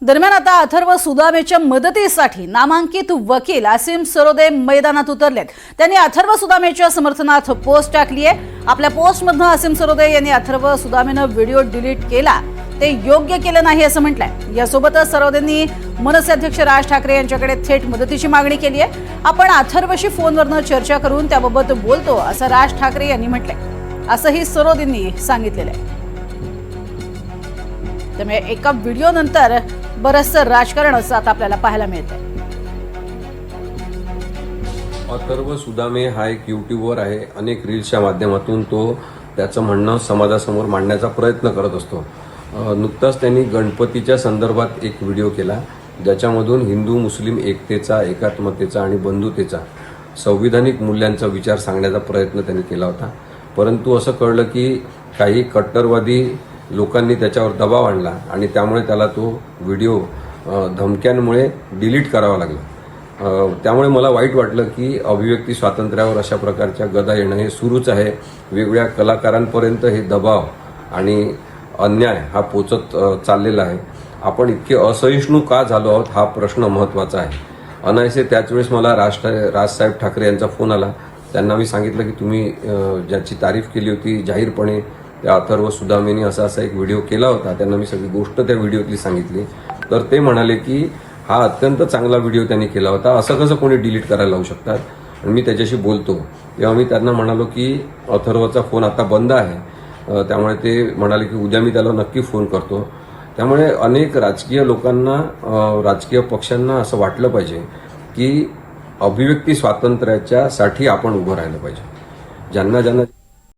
दरम्यान आता अथर्व सुदामेच्या मदतीसाठी नामांकित वकील आसिम सरोदे मैदानात उतरलेत। त्यांनी अथर्व सुदामेच्या समर्थनार्थ पोस्ट टाकली आहे। आपल्या पोस्टमधून आसिम सरोदे यांनी अथर्व सुदामेने व्हिडिओ डिलीट केला ते योग्य केलं नाही असं म्हटलंय। यासोबतच सरोदेंनी मनसे अध्यक्ष राज ठाकरे यांच्याकडे थेट मदतीची मागणी केली आहे। आपण अथर्वशी फोनवरून चर्चा करून त्याबाबत बोलतो असं राज ठाकरे यांनी म्हटलंय, असंही सरोदेंनी सांगितलेलं आहे। त्यामुळे एका व्हिडिओ नंतर बरंचसं राजकारणच आता आपल्याला पाहायला मिळतंय। अथर्व सुदामे हा एक यूट्यूबर आहे। अनेक रील्सच्या माध्यमातून तो त्याचं म्हणणं समाजासमोर मांडण्याचा प्रयत्न करत असतो। नुकताच त्यांनी गणपतीच्या संदर्भात एक व्हिडिओ केला, ज्याच्यामधून हिंदू मुस्लिम एकतेचा, एकात्मतेचा आणि बंधुतेचा संविधानिक मूल्यांचा विचार सांगण्याचा प्रयत्न त्यांनी केला होता। परंतु असं कळलं की काही कट्टरवादी लोकांनी त्याच्यावर दबाव आणला आणि त्यामुळे त्याला तो व्हिडिओ धमक्यांमुळे डिलीट करावा लागला। त्यामुळे मला वाईट वाटलं की अभिव्यक्ती स्वातंत्र्यावर अशा प्रकारच्या गदा येणं हे सुरूच आहे। वेगवेगळ्या कलाकारांपर्यंत हे दबाव आणि अन्याय हा पोचत चाललेला आहे। आपण इतके असहिष्णू का झालो आहोत हा प्रश्न महत्त्वाचा आहे। अनायसे त्याच वेळेस मला राजसाहेब ठाकरे यांचा फोन आला। त्यांना मी सांगितलं की तुम्ही ज्याची तारीफ केली होती जाहीरपणे त्या अथर्व सुदामेनी असा एक व्हिडिओ केला होता, त्यांना मी सगळी गोष्ट त्या व्हिडिओतली सांगितली। तर ते म्हणाले की हा अत्यंत चांगला व्हिडिओ त्यांनी केला होता, असं कसं कोणी डिलीट करायला लावू शकतात। आणि मी त्याच्याशी बोलतो तेव्हा मी त्यांना म्हणालो की अथर्वचा फोन आता बंद आहे, त्यामुळे ते म्हणाले की उद्या मी त्याला नक्की फोन करतो। त्यामुळे अनेक राजकीय लोकांना, राजकीय पक्षांना असं वाटलं पाहिजे की अभिव्यक्ती स्वातंत्र्याच्यासाठी आपण उभं राहिलं पाहिजे। ज्यांना